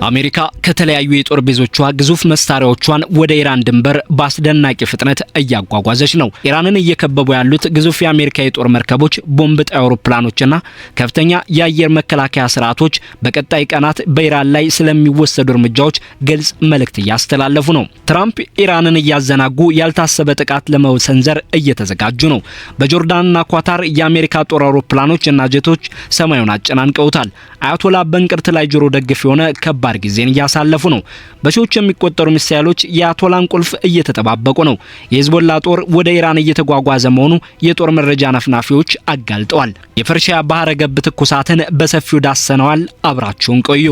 አሜሪካ ከተለያዩ የጦር ቤዞቿ ግዙፍ መሳሪያዎቿን ወደ ኢራን ድንበር በአስደናቂ ፍጥነት እያጓጓዘች ነው። ኢራንን እየከበቡ ያሉት ግዙፍ የአሜሪካ የጦር መርከቦች፣ ቦምብ ጣይ አውሮፕላኖችና ከፍተኛ የአየር መከላከያ ስርዓቶች በቀጣይ ቀናት በኢራን ላይ ስለሚወሰዱ እርምጃዎች ግልጽ መልእክት እያስተላለፉ ነው። ትራምፕ ኢራንን እያዘናጉ ያልታሰበ ጥቃት ለመሰንዘር እየተዘጋጁ ነው። በጆርዳንና ኳታር የአሜሪካ ጦር አውሮፕላኖችና ጀቶች ሰማዩን አጨናንቀውታል። አያቶላ በእንቅርት ላይ ጆሮ ደግፍ የሆነ ከባድ ጊዜን እያሳለፉ ነው። በሺዎች የሚቆጠሩ ሚሳኤሎች የአያቶላን ቁልፍ እየተጠባበቁ ነው። የሂዝቦላ ጦር ወደ ኢራን እየተጓጓዘ መሆኑ የጦር መረጃ ነፍናፊዎች አጋልጠዋል። የፐርሺያ ባህረ ገብ ትኩሳትን በሰፊው ዳሰነዋል። አብራችሁን ቆዩ።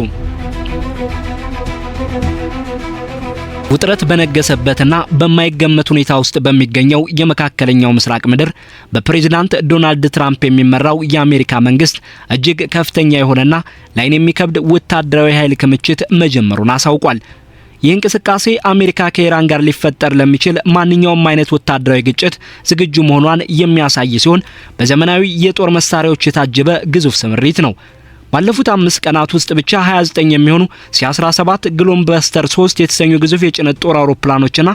ውጥረት በነገሰበትና በማይገመት ሁኔታ ውስጥ በሚገኘው የመካከለኛው ምስራቅ ምድር በፕሬዝዳንት ዶናልድ ትራምፕ የሚመራው የአሜሪካ መንግስት እጅግ ከፍተኛ የሆነና ላይን የሚከብድ ወታደራዊ ኃይል ክምችት መጀመሩን አሳውቋል። ይህ እንቅስቃሴ አሜሪካ ከኢራን ጋር ሊፈጠር ለሚችል ማንኛውም አይነት ወታደራዊ ግጭት ዝግጁ መሆኗን የሚያሳይ ሲሆን በዘመናዊ የጦር መሳሪያዎች የታጀበ ግዙፍ ስምሪት ነው። ባለፉት 5 ቀናት ውስጥ ብቻ 29 የሚሆኑ C-17 ግሎንባስተር 3 የተሰኙ ግዙፍ የጭነት ጦር አውሮፕላኖችና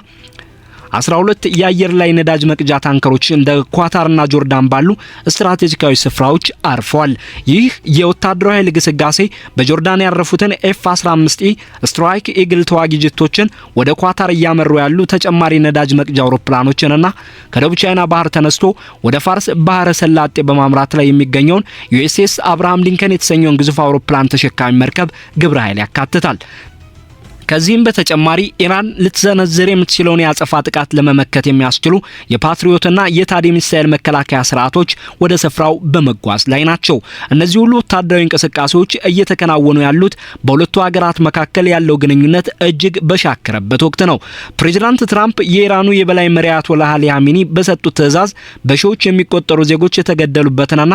12 የአየር ላይ ነዳጅ መቅጃ ታንከሮች እንደ ኳታርና ጆርዳን ባሉ ስትራቴጂካዊ ስፍራዎች አርፈዋል። ይህ የወታደራዊ ኃይል ግስጋሴ በጆርዳን ያረፉትን F-15E ስትራይክ ኢግል ተዋጊ ጀቶችን ወደ ኳታር እያመሩ ያሉ ተጨማሪ ነዳጅ መቅጃ አውሮፕላኖችንና ከደቡብ ቻይና ባህር ተነስቶ ወደ ፋርስ ባህረ ሰላጤ በማምራት ላይ የሚገኘውን USS አብርሃም ሊንከን የተሰኘውን ግዙፍ አውሮፕላን ተሸካሚ መርከብ ግብረ ኃይል ያካትታል። ከዚህም በተጨማሪ ኢራን ልትሰነዝር የምትችለውን የአጸፋ ጥቃት ለመመከት የሚያስችሉ የፓትሪዮትና የታዲ ሚሳኤል መከላከያ ስርዓቶች ወደ ስፍራው በመጓዝ ላይ ናቸው። እነዚህ ሁሉ ወታደራዊ እንቅስቃሴዎች እየተከናወኑ ያሉት በሁለቱ ሀገራት መካከል ያለው ግንኙነት እጅግ በሻከረበት ወቅት ነው። ፕሬዝዳንት ትራምፕ የኢራኑ የበላይ መሪ አያቶላህ አሊ ኻሜኒ በሰጡት ትዕዛዝ በሺዎች የሚቆጠሩ ዜጎች የተገደሉበትንና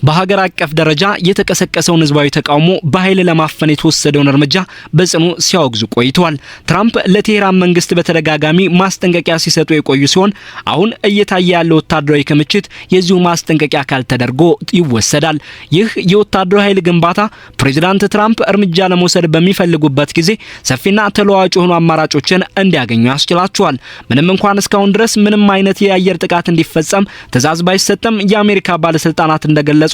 በሀገር አቀፍ ደረጃ የተቀሰቀሰውን ህዝባዊ ተቃውሞ በኃይል ለማፈን የተወሰደውን እርምጃ በጽኑ ሲያወግዙ ቆይተዋል። ትራምፕ ለቴህራን መንግስት በተደጋጋሚ ማስጠንቀቂያ ሲሰጡ የቆዩ ሲሆን አሁን እየታየ ያለው ወታደራዊ ክምችት የዚሁ ማስጠንቀቂያ አካል ተደርጎ ይወሰዳል። ይህ የወታደራዊ ኃይል ግንባታ ፕሬዝዳንት ትራምፕ እርምጃ ለመውሰድ በሚፈልጉበት ጊዜ ሰፊና ተለዋዋጭ የሆኑ አማራጮችን እንዲያገኙ ያስችላቸዋል። ምንም እንኳን እስካሁን ድረስ ምንም አይነት የአየር ጥቃት እንዲፈጸም ትዕዛዝ ባይሰጥም የአሜሪካ ባለስልጣናት እንደገለጹት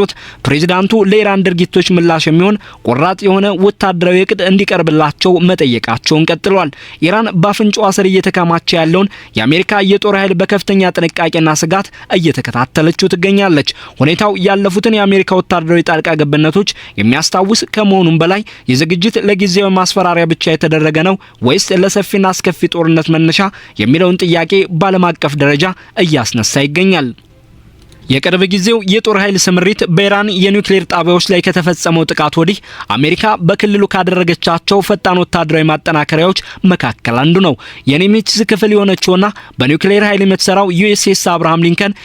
ፕሬዝዳንቱ ለኢራን ድርጊቶች ምላሽ የሚሆን ቆራጥ የሆነ ወታደራዊ እቅድ እንዲቀርብላቸው መጠየቃቸውን ቀጥለዋል። ኢራን በአፍንጫዋ ስር እየተከማቸ ያለውን የአሜሪካ የጦር ኃይል በከፍተኛ ጥንቃቄና ስጋት እየተከታተለችው ትገኛለች። ሁኔታው ያለፉትን የአሜሪካ ወታደራዊ ጣልቃ ገብነቶች የሚያስታውስ ከመሆኑም በላይ የዝግጅት ለጊዜያዊ ማስፈራሪያ ብቻ የተደረገ ነው ወይስ ለሰፊና አስከፊ ጦርነት መነሻ የሚለውን ጥያቄ በዓለም አቀፍ ደረጃ እያስነሳ ይገኛል። የቅርብ ጊዜው የጦር ኃይል ስምሪት በኢራን የኒውክሌር ጣቢያዎች ላይ ከተፈጸመው ጥቃት ወዲህ አሜሪካ በክልሉ ካደረገቻቸው ፈጣን ወታደራዊ ማጠናከሪያዎች መካከል አንዱ ነው። የኔሜሲስ ክፍል የሆነችውና በኒውክሌር ኃይል የምትሰራው USS አብርሃም ሊንከን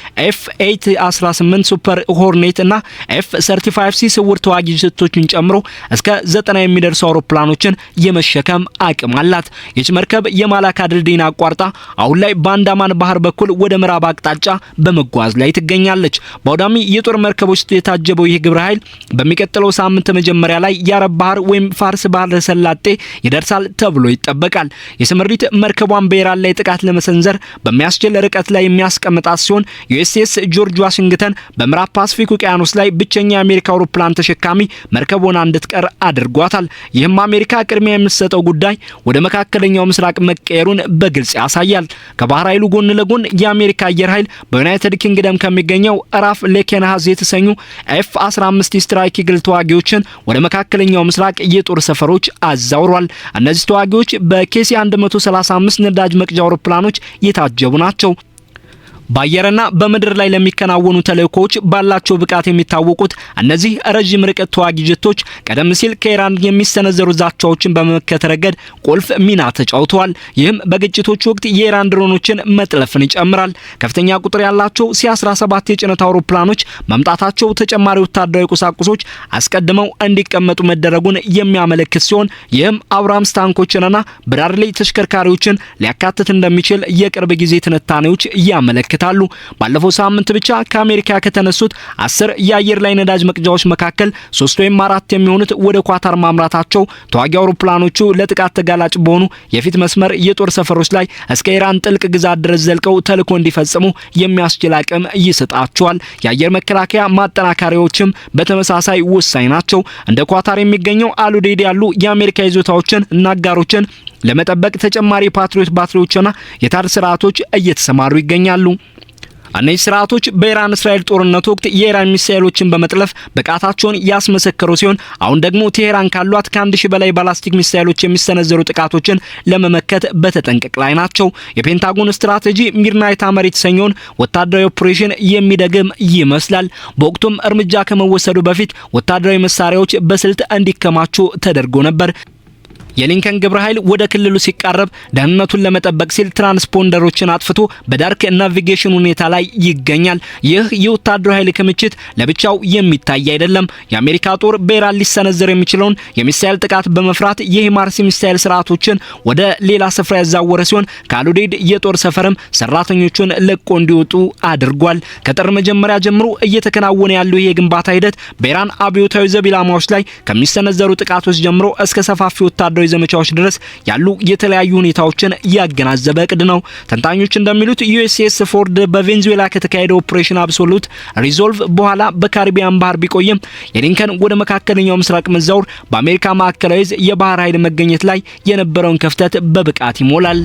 F-818 ሱፐር ሆርኔት እና F-35C ስውር ተዋጊ ጀቶችን ጨምሮ እስከ 90 የሚደርሱ አውሮፕላኖችን የመሸከም አቅም አላት። ይህች መርከብ የማላካ ድልድይን አቋርጣ አሁን ላይ በአንዳማን ባህር በኩል ወደ ምዕራብ አቅጣጫ በመጓዝ ላይ ትገኛለች። በአውዳሚ የጦር መርከቦች የታጀበው ይህ ግብረ ኃይል በሚቀጥለው ሳምንት መጀመሪያ ላይ የአረብ ባህር ወይም ፋርስ ባህረ ሰላጤ ይደርሳል ተብሎ ይጠበቃል። የስምሪት መርከቧን በኢራን ላይ ጥቃት ለመሰንዘር በሚያስችል ርቀት ላይ የሚያስቀምጣት ሲሆን USS ጆርጅ ዋሽንግተን በምዕራብ ፓሲፊክ ውቅያኖስ ላይ ብቸኛ የአሜሪካ አውሮፕላን ተሸካሚ መርከብ ሆና እንድትቀር አድርጓታል። ይህም አሜሪካ ቅድሚያ የምትሰጠው ጉዳይ ወደ መካከለኛው ምስራቅ መቀየሩን በግልጽ ያሳያል። ከባህር ኃይሉ ጎን ለጎን የአሜሪካ አየር ኃይል በዩናይትድ ኪንግደም ከሚገኘው ራፍ ሌኬንሃዝ የተሰኙ F-15 ስትራይክ ኢግል ተዋጊዎችን ወደ መካከለኛው ምስራቅ የጦር ሰፈሮች አዛውሯል። እነዚህ ተዋጊዎች በኬሲ-135 ነዳጅ መቅጃ አውሮፕላኖች የታጀቡ ናቸው። በአየርና በምድር ላይ ለሚከናወኑ ተልእኮዎች ባላቸው ብቃት የሚታወቁት እነዚህ ረጅም ርቀት ተዋጊ ጀቶች ቀደም ሲል ከኢራን የሚሰነዘሩ ዛቻዎችን በመመከት ረገድ ቁልፍ ሚና ተጫውተዋል። ይህም በግጭቶች ወቅት የኢራን ድሮኖችን መጥለፍን ይጨምራል። ከፍተኛ ቁጥር ያላቸው C-17 የጭነት አውሮፕላኖች መምጣታቸው ተጨማሪ ወታደራዊ ቁሳቁሶች አስቀድመው እንዲቀመጡ መደረጉን የሚያመለክት ሲሆን ይህም አብራምስ ታንኮችንና ብራድሊ ተሽከርካሪዎችን ሊያካትት እንደሚችል የቅርብ ጊዜ ትንታኔዎች ያመለክታሉ። ያመለክታሉ። ባለፈው ሳምንት ብቻ ከአሜሪካ ከተነሱት 10 የአየር ላይ ነዳጅ መቅጃዎች መካከል 3 ወይም 4 የሚሆኑት ወደ ኳታር ማምራታቸው ተዋጊ አውሮፕላኖቹ ለጥቃት ተጋላጭ በሆኑ የፊት መስመር የጦር ሰፈሮች ላይ እስከ ኢራን ጥልቅ ግዛት ድረስ ዘልቀው ተልዕኮ እንዲፈጽሙ የሚያስችል አቅም ይሰጣቸዋል። የአየር መከላከያ ማጠናከሪያዎችም በተመሳሳይ ወሳኝ ናቸው። እንደ ኳታር የሚገኘው አሉዴድ ያሉ የአሜሪካ ይዞታዎችን እና አጋሮችን ለመጠበቅ ተጨማሪ ፓትሪዮት ባትሪዎችና የታር ስርዓቶች እየተሰማሩ ይገኛሉ። እነዚህ ስርዓቶች በኢራን እስራኤል ጦርነት ወቅት የኢራን ሚሳኤሎችን በመጥለፍ ብቃታቸውን ያስመሰከሩ ሲሆን አሁን ደግሞ ቴሄራን ካሏት ከ1000 በላይ ባላስቲክ ሚሳኤሎች የሚሰነዘሩ ጥቃቶችን ለመመከት በተጠንቀቅ ላይ ናቸው። የፔንታጎን ስትራቴጂ ሚድናይት ሃመር የተሰኘውን ወታደራዊ ኦፕሬሽን የሚደግም ይመስላል። በወቅቱም እርምጃ ከመወሰዱ በፊት ወታደራዊ መሳሪያዎች በስልት እንዲከማቹ ተደርጎ ነበር። የሊንከን ግብረ ኃይል ወደ ክልሉ ሲቃረብ ደህንነቱን ለመጠበቅ ሲል ትራንስፖንደሮችን አጥፍቶ በዳርክ ናቪጌሽን ሁኔታ ላይ ይገኛል። ይህ የወታደራዊ ኃይል ክምችት ለብቻው የሚታይ አይደለም። የአሜሪካ ጦር በኢራን ሊሰነዘር የሚችለውን የሚሳኤል ጥቃት በመፍራት የሂማርስ ሚሳኤል ስርዓቶችን ወደ ሌላ ስፍራ ያዛወረ ሲሆን ከአሉዴድ የጦር ሰፈርም ሰራተኞቹን ለቆ እንዲወጡ አድርጓል። ከጥር መጀመሪያ ጀምሮ እየተከናወነ ያለው ይሄ ግንባታ ሂደት በኢራን አብዮታዊ ዘብ ኢላማዎች ላይ ከሚሰነዘሩ ጥቃቶች ጀምሮ እስከ ሰፋፊ ወታደራዊ ዘመቻዎች ድረስ ያሉ የተለያዩ ሁኔታዎችን ያገናዘበ እቅድ ነው። ተንታኞች እንደሚሉት ዩኤስኤስ ፎርድ በቬንዙዌላ ከተካሄደው ኦፕሬሽን አብሶሉት ሪዞልቭ በኋላ በካሪቢያን ባህር ቢቆይም የሊንከን ወደ መካከለኛው ምስራቅ መዛወር በአሜሪካ ማዕከላዊ የባህር ኃይል መገኘት ላይ የነበረውን ክፍተት በብቃት ይሞላል።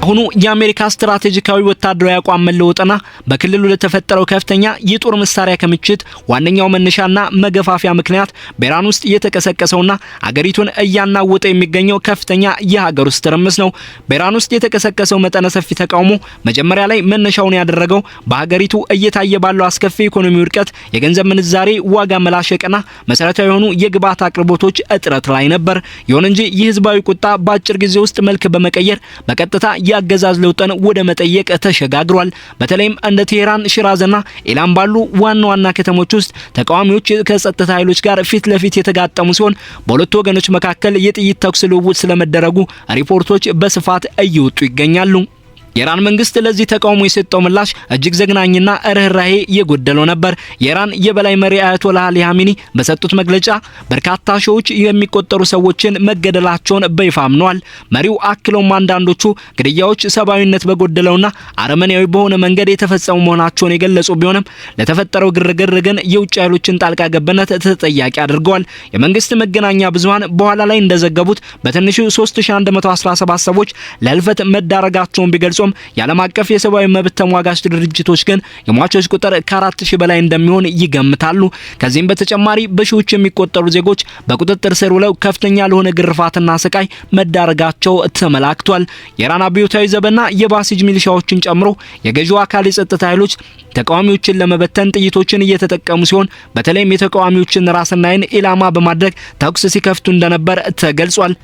አሁኑ የአሜሪካ ስትራቴጂካዊ ወታደራዊ አቋም መለወጥና በክልሉ ለተፈጠረው ከፍተኛ የጦር መሳሪያ ክምችት ዋነኛው መነሻና መገፋፊያ ምክንያት በኢራን ውስጥ የተቀሰቀሰውና አገሪቱን እያናወጠ የሚገኘው ከፍተኛ የሀገር ውስጥ ትርምስ ነው። በኢራን ውስጥ የተቀሰቀሰው መጠነ ሰፊ ተቃውሞ መጀመሪያ ላይ መነሻውን ያደረገው በሀገሪቱ እየታየ ባለው አስከፊ ኢኮኖሚ ውድቀት፣ የገንዘብ ምንዛሬ ዋጋ መላሸቅና መሰረታዊ የሆኑ የግብዓት አቅርቦቶች እጥረት ላይ ነበር። ይሁን እንጂ ይህ ህዝባዊ ቁጣ በአጭር ጊዜ ውስጥ መልክ በመቀየር በቀጥታ የአገዛዝ ለውጥን ወደ መጠየቅ ተሸጋግሯል። በተለይም እንደ ቴሄራን፣ ሽራዝና ኢላም ባሉ ዋና ዋና ከተሞች ውስጥ ተቃዋሚዎች ከጸጥታ ኃይሎች ጋር ፊት ለፊት የተጋጠሙ ሲሆን በሁለቱ ወገኖች መካከል የጥይት ተኩስ ልውውጥ ስለመደረጉ ሪፖርቶች በስፋት እየወጡ ይገኛሉ። የኢራን መንግስት ለዚህ ተቃውሞ የሰጠው ምላሽ እጅግ ዘግናኝና ርህራሄ የጎደለው ነበር። የኢራን የበላይ መሪ አያቶላህ አሊ ኻሜኒ በሰጡት መግለጫ በርካታ ሺዎች የሚቆጠሩ ሰዎችን መገደላቸውን በይፋ አምነዋል። መሪው አክለውም አንዳንዶቹ ግድያዎች ሰብአዊነት በጎደለውና አረመኔያዊ በሆነ መንገድ የተፈጸሙ መሆናቸውን የገለጹ ቢሆንም ለተፈጠረው ግርግር ግን የውጭ ኃይሎችን ጣልቃ ገብነት ተጠያቂ አድርገዋል። የመንግስት መገናኛ ብዙሃን በኋላ ላይ እንደዘገቡት በትንሹ 3117 ሰዎች ለህልፈት መዳረጋቸውን ቢገልጹ የዓለም አቀፍ የሰብአዊ መብት ተሟጋች ድርጅቶች ግን የሟቾች ቁጥር ከ4000 በላይ እንደሚሆን ይገምታሉ። ከዚህም በተጨማሪ በሺዎች የሚቆጠሩ ዜጎች በቁጥጥር ስር ውለው ከፍተኛ ለሆነ ግርፋትና ስቃይ መዳረጋቸው ተመላክቷል። የኢራን አብዮታዊ ዘብና የባሲጅ ሚሊሻዎችን ጨምሮ የገዢው አካል የጸጥታ ኃይሎች ተቃዋሚዎችን ለመበተን ጥይቶችን እየተጠቀሙ ሲሆን በተለይም የተቃዋሚዎችን ራስና ዓይን ኢላማ በማድረግ ተኩስ ሲከፍቱ እንደነበር ተገልጿል።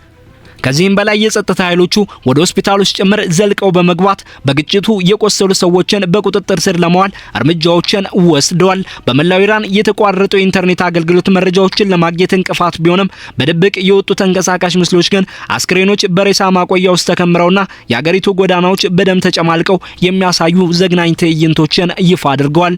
ከዚህም በላይ የጸጥታ ኃይሎቹ ወደ ሆስፒታሎች ጭምር ዘልቀው በመግባት በግጭቱ የቆሰሉ ሰዎችን በቁጥጥር ስር ለማዋል እርምጃዎችን ወስደዋል። በመላው ኢራን የተቋረጠው የኢንተርኔት አገልግሎት መረጃዎችን ለማግኘት እንቅፋት ቢሆንም በድብቅ የወጡ ተንቀሳቃሽ ምስሎች ግን አስክሬኖች በሬሳ ማቆያ ውስጥ ተከምረውና የአገሪቱ ጎዳናዎች በደም ተጨማልቀው የሚያሳዩ ዘግናኝ ትዕይንቶችን ይፋ አድርገዋል።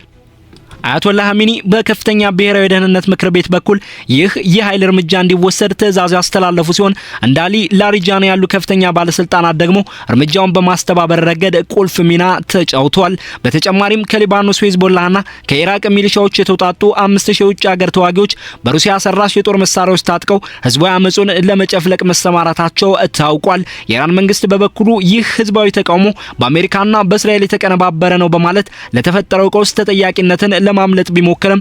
አያቶላህ ኻሜኒ በከፍተኛ ብሔራዊ ደህንነት ምክር ቤት በኩል ይህ የኃይል እርምጃ እንዲወሰድ ትዕዛዝ ያስተላለፉ ሲሆን እንደ አሊ ላሪጃኒ ያሉ ከፍተኛ ባለስልጣናት ደግሞ እርምጃውን በማስተባበር ረገድ ቁልፍ ሚና ተጫውተዋል። በተጨማሪም ከሊባኖስ ሂዝቦላህና ከኢራቅ ሚሊሻዎች የተውጣጡ 5000 የውጭ ሀገር ተዋጊዎች በሩሲያ ሰራሽ የጦር መሳሪያዎች ታጥቀው ህዝባዊ አመጹን ለመጨፍለቅ መሰማራታቸው ታውቋል። የኢራን መንግስት በበኩሉ ይህ ህዝባዊ ተቃውሞ በአሜሪካና በእስራኤል የተቀነባበረ ነው በማለት ለተፈጠረው ቀውስ ተጠያቂነትን ለማምለጥ ቢሞክርም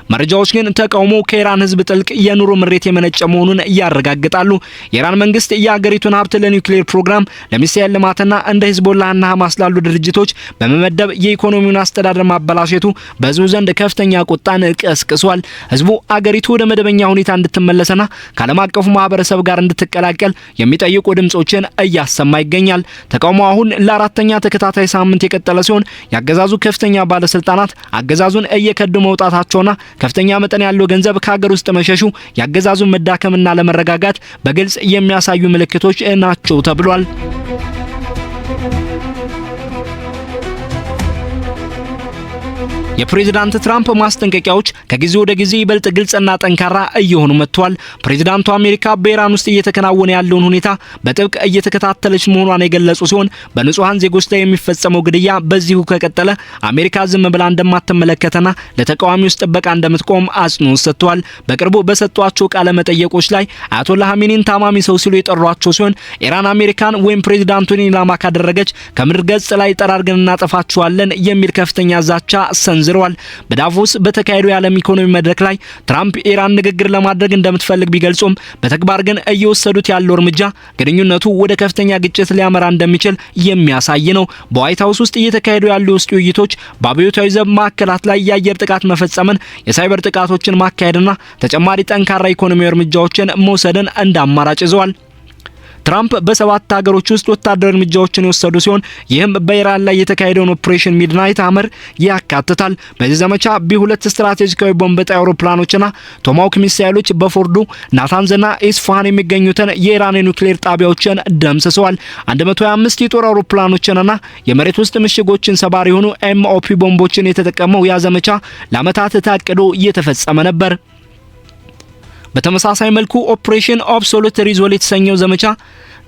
መረጃዎች ግን ተቃውሞ ከኢራን ህዝብ ጥልቅ የኑሮ ምሬት የመነጨ መሆኑን ያረጋግጣሉ። የኢራን መንግስት የሀገሪቱን ሀብት ለኒውክሌር ፕሮግራም፣ ለሚሳኤል ልማትና እንደ ሂዝቦላህና ሐማስ ላሉ ድርጅቶች በመመደብ የኢኮኖሚውን አስተዳደር ማበላሸቱ በህዝቡ ዘንድ ከፍተኛ ቁጣን ቀስቅሷል። ህዝቡ አገሪቱ ወደ መደበኛ ሁኔታ እንድትመለስና ከዓለም አቀፉ ማህበረሰብ ጋር እንድትቀላቀል የሚጠይቁ ድምጾችን እያሰማ ይገኛል። ተቃውሞ አሁን ለአራተኛ ተከታታይ ሳምንት የቀጠለ ሲሆን ያገዛዙ ከፍተኛ ባለስልጣናት አገዛዙን እየከዱ መውጣታቸውና ከፍተኛ መጠን ያለው ገንዘብ ከሀገር ውስጥ መሸሹ ያገዛዙን መዳከምና ለመረጋጋት በግልጽ የሚያሳዩ ምልክቶች ናቸው ተብሏል። የፕሬዝዳንት ትራምፕ ማስጠንቀቂያዎች ከጊዜ ወደ ጊዜ ይበልጥ ግልጽና ጠንካራ እየሆኑ መጥተዋል። ፕሬዝዳንቱ አሜሪካ በኢራን ውስጥ እየተከናወነ ያለውን ሁኔታ በጥብቅ እየተከታተለች መሆኗን የገለጹ ሲሆን በንጹሃን ዜጎች ላይ የሚፈጸመው ግድያ በዚሁ ከቀጠለ አሜሪካ ዝም ብላ እንደማትመለከተና ለተቃዋሚዎች ጥበቃ እንደምትቆም አጽንኦት ሰጥተዋል። በቅርቡ በሰጧቸው ቃለ መጠየቆች ላይ አያቶላህ ኻሜኒን ታማሚ ሰው ሲሉ የጠሯቸው ሲሆን ኢራን አሜሪካን ወይም ፕሬዝዳንቱን ኢላማ ካደረገች ከምድር ገጽ ላይ ጠራርገን እናጠፋቸዋለን የሚል ከፍተኛ ዛቻ ሰንዝረዋል። በዳቮስ በተካሄደው የዓለም ኢኮኖሚ መድረክ ላይ ትራምፕ ኢራን ንግግር ለማድረግ እንደምትፈልግ ቢገልጹም በተግባር ግን እየወሰዱት ያለው እርምጃ ግንኙነቱ ወደ ከፍተኛ ግጭት ሊያመራ እንደሚችል የሚያሳይ ነው። በዋይት ሃውስ ውስጥ እየተካሄዱ ያሉ የውስጥ ውይይቶች በአብዮታዊ ዘብ ማዕከላት ላይ የአየር ጥቃት መፈጸምን፣ የሳይበር ጥቃቶችን ማካሄድና ተጨማሪ ጠንካራ ኢኮኖሚያዊ እርምጃዎችን መውሰድን እንደ አማራጭ ይዘዋል። ትራምፕ በ7 ሀገሮች ውስጥ ወታደራዊ እርምጃዎችን የወሰዱ ሲሆን ይህም በኢራን ላይ የተካሄደውን ኦፕሬሽን ሚድናይት ሀመር ያካትታል። በዚህ ዘመቻ ቢ2 ስትራቴጂካዊ ቦምብ ጣይ አውሮፕላኖችና ቶማሃውክ ሚሳይሎች በፎርዶ ናታንዝና ኢስፋሃን የሚገኙትን የኢራን ኒውክሌር ጣቢያዎችን ደምስሰዋል። 125 የጦር አውሮፕላኖችንና የመሬት ውስጥ ምሽጎችን ሰባሪ የሆኑ ኤምኦፒ ቦምቦችን የተጠቀመው ያ ዘመቻ ለዓመታት ታቅዶ እየተፈጸመ ነበር። በተመሳሳይ መልኩ ኦፕሬሽን አብሶሉት ሪዞል የተሰኘው ዘመቻ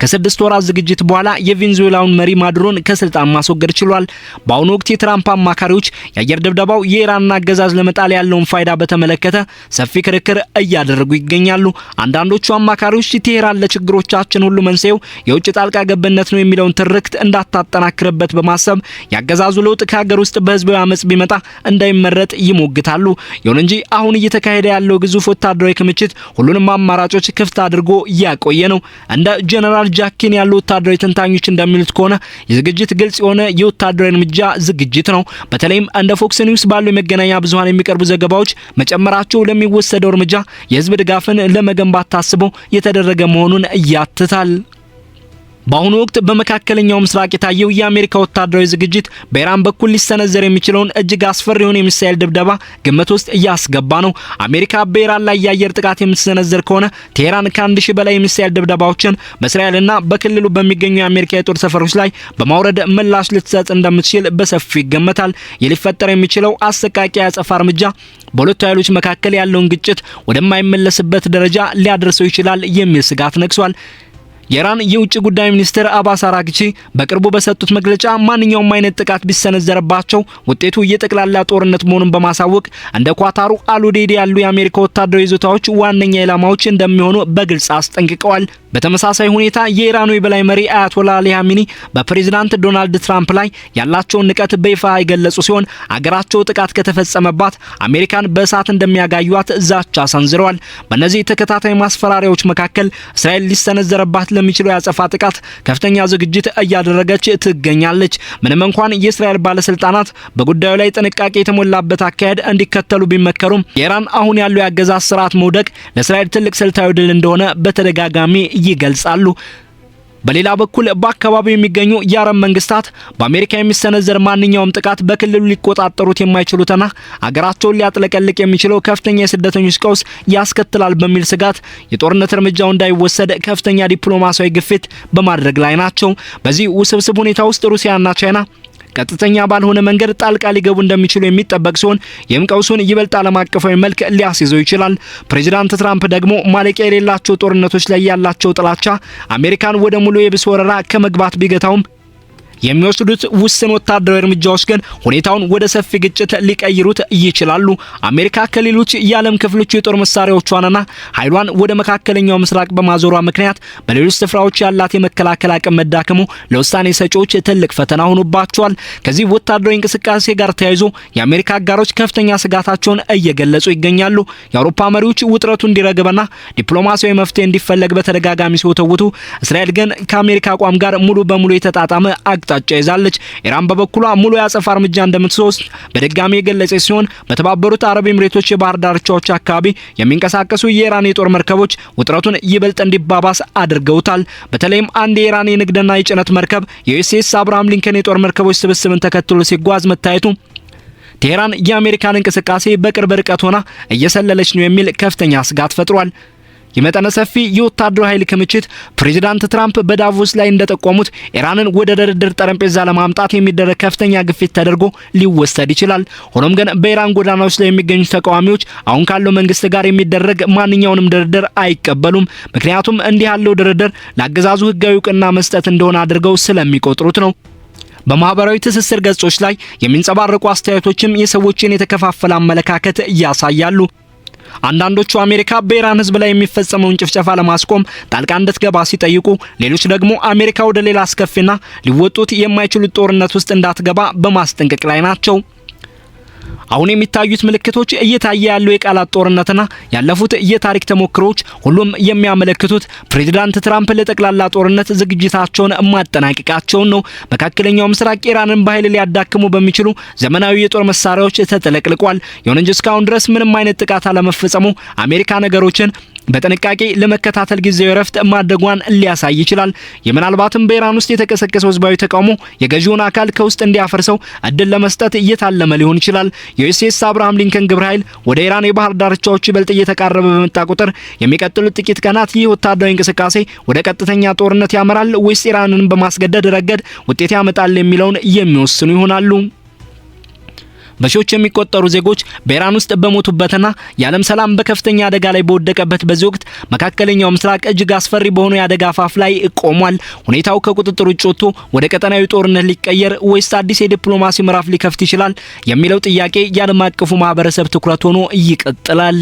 ከ6 ወራት ዝግጅት በኋላ የቬንዙዌላውን መሪ ማዱሮን ከስልጣን ማስወገድ ችሏል። በአሁኑ ወቅት የትራምፕ አማካሪዎች የአየር ድብደባው የኢራንን አገዛዝ ለመጣል ያለውን ፋይዳ በተመለከተ ሰፊ ክርክር እያደረጉ ይገኛሉ። አንዳንዶቹ አማካሪዎች ቴህራን ለችግሮቻችን ሁሉ መንስኤው የውጭ ጣልቃ ገብነት ነው የሚለውን ትርክት እንዳታጠናክርበት በማሰብ ያገዛዙ ለውጥ ከሀገር ውስጥ በህዝባዊ አመጽ ቢመጣ እንዳይመረጥ ይሞግታሉ። ይሁን እንጂ አሁን እየተካሄደ ያለው ግዙፍ ወታደራዊ ክምችት ሁሉንም አማራጮች ክፍት አድርጎ ያቆየ ነው። እንደ ጀነራል ጃኪን ያሉ ወታደራዊ ተንታኞች እንደሚሉት ከሆነ የዝግጅት ግልጽ የሆነ የወታደራዊ እርምጃ ዝግጅት ነው። በተለይም እንደ ፎክስ ኒውስ ባሉ የመገናኛ ብዙሃን የሚቀርቡ ዘገባዎች መጨመራቸው ለሚወሰደው እርምጃ የህዝብ ድጋፍን ለመገንባት ታስቦ የተደረገ መሆኑን ያትታል። በአሁኑ ወቅት በመካከለኛው ምስራቅ የታየው የአሜሪካ ወታደራዊ ዝግጅት በኢራን በኩል ሊሰነዘር የሚችለውን እጅግ አስፈሪ የሆነ የሚሳኤል ድብደባ ግምት ውስጥ እያስገባ ነው። አሜሪካ በኢራን ላይ የአየር ጥቃት የምትሰነዘር ከሆነ ቴህራን ከ1000 በላይ የሚሳኤል ድብደባዎችን በእስራኤልና በክልሉ በሚገኙ የአሜሪካ የጦር ሰፈሮች ላይ በማውረድ ምላሽ ልትሰጥ እንደምትችል በሰፊው ይገመታል። ሊፈጠር የሚችለው አሰቃቂ የአጸፋ እርምጃ በሁለቱ ኃይሎች መካከል ያለውን ግጭት ወደማይመለስበት ደረጃ ሊያደርሰው ይችላል የሚል ስጋት ነግሷል። የኢራን የውጭ ጉዳይ ሚኒስትር አባስ አራግቺ በቅርቡ በሰጡት መግለጫ ማንኛውም አይነት ጥቃት ቢሰነዘረባቸው ውጤቱ የጠቅላላ ጦርነት መሆኑን በማሳወቅ እንደ ኳታሩ አልኡዴይድ ያሉ የአሜሪካ ወታደራዊ ይዞታዎች ዋነኛ ኢላማዎች እንደሚሆኑ በግልጽ አስጠንቅቀዋል። በተመሳሳይ ሁኔታ የኢራኑ የበላይ መሪ አያቶላህ ኻሜኒ በፕሬዝዳንት ዶናልድ ትራምፕ ላይ ያላቸውን ንቀት በይፋ የገለጹ ሲሆን አገራቸው ጥቃት ከተፈጸመባት አሜሪካን በእሳት እንደሚያጋዩት ዛቻ ሰንዝረዋል። በእነዚህ ተከታታይ ማስፈራሪያዎች መካከል እስራኤል ሊሰነዘረባት ለሚችለው ያጸፋ ጥቃት ከፍተኛ ዝግጅት እያደረገች ትገኛለች። ምንም እንኳን የእስራኤል ባለስልጣናት በጉዳዩ ላይ ጥንቃቄ የተሞላበት አካሄድ እንዲከተሉ ቢመከሩም የኢራን አሁን ያለው የአገዛዝ ስርዓት መውደቅ ለእስራኤል ትልቅ ስልታዊ ድል እንደሆነ በተደጋጋሚ ይገልጻሉ። በሌላ በኩል በአካባቢው የሚገኙ የአረብ መንግስታት በአሜሪካ የሚሰነዘር ማንኛውም ጥቃት በክልሉ ሊቆጣጠሩት የማይችሉትና አገራቸውን ሊያጥለቀልቅ የሚችለው ከፍተኛ የስደተኞች ቀውስ ያስከትላል በሚል ስጋት የጦርነት እርምጃው እንዳይወሰድ ከፍተኛ ዲፕሎማሲያዊ ግፊት በማድረግ ላይ ናቸው። በዚህ ውስብስብ ሁኔታ ውስጥ ሩሲያና ቻይና ቀጥተኛ ባልሆነ መንገድ ጣልቃ ሊገቡ እንደሚችሉ የሚጠበቅ ሲሆን ይህም ቀውሱን ይበልጥ ዓለም አቀፋዊ መልክ ሊያስይዘው ይችላል። ፕሬዚዳንት ትራምፕ ደግሞ ማለቂያ የሌላቸው ጦርነቶች ላይ ያላቸው ጥላቻ አሜሪካን ወደ ሙሉ የብስ ወረራ ከመግባት ቢገታውም የሚወስዱት ውስን ወታደራዊ እርምጃዎች ግን ሁኔታውን ወደ ሰፊ ግጭት ሊቀይሩት ይችላሉ። አሜሪካ ከሌሎች የዓለም ክፍሎች የጦር መሳሪያዎቿንና ኃይሏን ወደ መካከለኛው ምስራቅ በማዞሯ ምክንያት በሌሎች ስፍራዎች ያላት የመከላከል አቅም መዳከሙ ለውሳኔ ሰጪዎች ትልቅ ፈተና ሆኖባቸዋል። ከዚህ ወታደራዊ እንቅስቃሴ ጋር ተያይዞ የአሜሪካ አጋሮች ከፍተኛ ስጋታቸውን እየገለጹ ይገኛሉ። የአውሮፓ መሪዎች ውጥረቱ እንዲረግብና ዲፕሎማሲያዊ መፍትሄ እንዲፈለግ በተደጋጋሚ ሲወተውቱ፣ እስራኤል ግን ከአሜሪካ አቋም ጋር ሙሉ በሙሉ የተጣጣመ አቅጣጫ ይዛለች። ኢራን በበኩሏ ሙሉ ያጸፋ እርምጃ እንደምትወስድ በድጋሚ የገለጸች ሲሆን በተባበሩት አረብ ኤምሬቶች የባህር ዳርቻዎች አካባቢ የሚንቀሳቀሱ የኢራን የጦር መርከቦች ውጥረቱን ይበልጥ እንዲባባስ አድርገውታል። በተለይም አንድ የኢራን የንግድና የጭነት መርከብ የዩኤስኤስ አብርሃም ሊንከን የጦር መርከቦች ስብስብን ተከትሎ ሲጓዝ መታየቱ ቴህራን የአሜሪካን እንቅስቃሴ በቅርብ ርቀት ሆና እየሰለለች ነው የሚል ከፍተኛ ስጋት ፈጥሯል። የመጠነ ሰፊ የወታደራዊ ኃይል ክምችት ፕሬዝዳንት ትራምፕ በዳቮስ ላይ እንደጠቆሙት ኢራንን ወደ ድርድር ጠረጴዛ ለማምጣት የሚደረግ ከፍተኛ ግፊት ተደርጎ ሊወሰድ ይችላል። ሆኖም ግን በኢራን ጎዳናዎች ላይ የሚገኙ ተቃዋሚዎች አሁን ካለው መንግስት ጋር የሚደረግ ማንኛውንም ድርድር አይቀበሉም። ምክንያቱም እንዲህ ያለው ድርድር ለአገዛዙ ህጋዊ እውቅና መስጠት እንደሆነ አድርገው ስለሚቆጥሩት ነው። በማህበራዊ ትስስር ገጾች ላይ የሚንጸባረቁ አስተያየቶችም የሰዎችን የተከፋፈለ አመለካከት ያሳያሉ። አንዳንዶቹ አሜሪካ በኢራን ህዝብ ላይ የሚፈጸመውን ጭፍጨፋ ለማስቆም ጣልቃ እንድትገባ ሲጠይቁ፣ ሌሎች ደግሞ አሜሪካ ወደ ሌላ አስከፊና ሊወጡት የማይችሉት ጦርነት ውስጥ እንዳትገባ በማስጠንቀቅ ላይ ናቸው። አሁን የሚታዩት ምልክቶች እየታየ ያለው የቃላት ጦርነትና ያለፉት የታሪክ ተሞክሮች ሁሉም የሚያመለክቱት ፕሬዝዳንት ትራምፕ ለጠቅላላ ጦርነት ዝግጅታቸውን ማጠናቀቃቸውን ነው። መካከለኛው ምስራቅ ኢራንን በኃይል ሊያዳክሙ በሚችሉ ዘመናዊ የጦር መሳሪያዎች ተጠለቅልቋል። ይሁን እንጂ እስካሁን ድረስ ምንም አይነት ጥቃት አለመፈጸሙ አሜሪካ ነገሮችን በጥንቃቄ ለመከታተል ጊዜያዊ ረፍት ማድረጓን ሊያሳይ ይችላል። የምናልባትም በኢራን ውስጥ የተቀሰቀሰው ህዝባዊ ተቃውሞ የገዢውን አካል ከውስጥ እንዲያፈርሰው እድል ለመስጠት እየታለመ ሊሆን ይችላል። የዩኤስኤስ አብርሃም ሊንከን ግብረ ኃይል ወደ ኢራን የባህር ዳርቻዎች ይበልጥ እየተቃረበ በመጣ ቁጥር የሚቀጥሉት ጥቂት ቀናት ይህ ወታደራዊ እንቅስቃሴ ወደ ቀጥተኛ ጦርነት ያመራል ወይስ ኢራንን በማስገደድ ረገድ ውጤት ያመጣል የሚለውን የሚወስኑ ይሆናሉ። በሺዎች የሚቆጠሩ ዜጎች በኢራን ውስጥ በሞቱበትና የዓለም ሰላም በከፍተኛ አደጋ ላይ በወደቀበት በዚህ ወቅት መካከለኛው ምስራቅ እጅግ አስፈሪ በሆነ የአደጋ አፋፍ ላይ ቆሟል። ሁኔታው ከቁጥጥር ውጭ ወጥቶ ወደ ቀጠናዊ ጦርነት ሊቀየር ወይስ አዲስ የዲፕሎማሲ ምዕራፍ ሊከፍት ይችላል የሚለው ጥያቄ የዓለም አቀፉ ማህበረሰብ ትኩረት ሆኖ ይቀጥላል።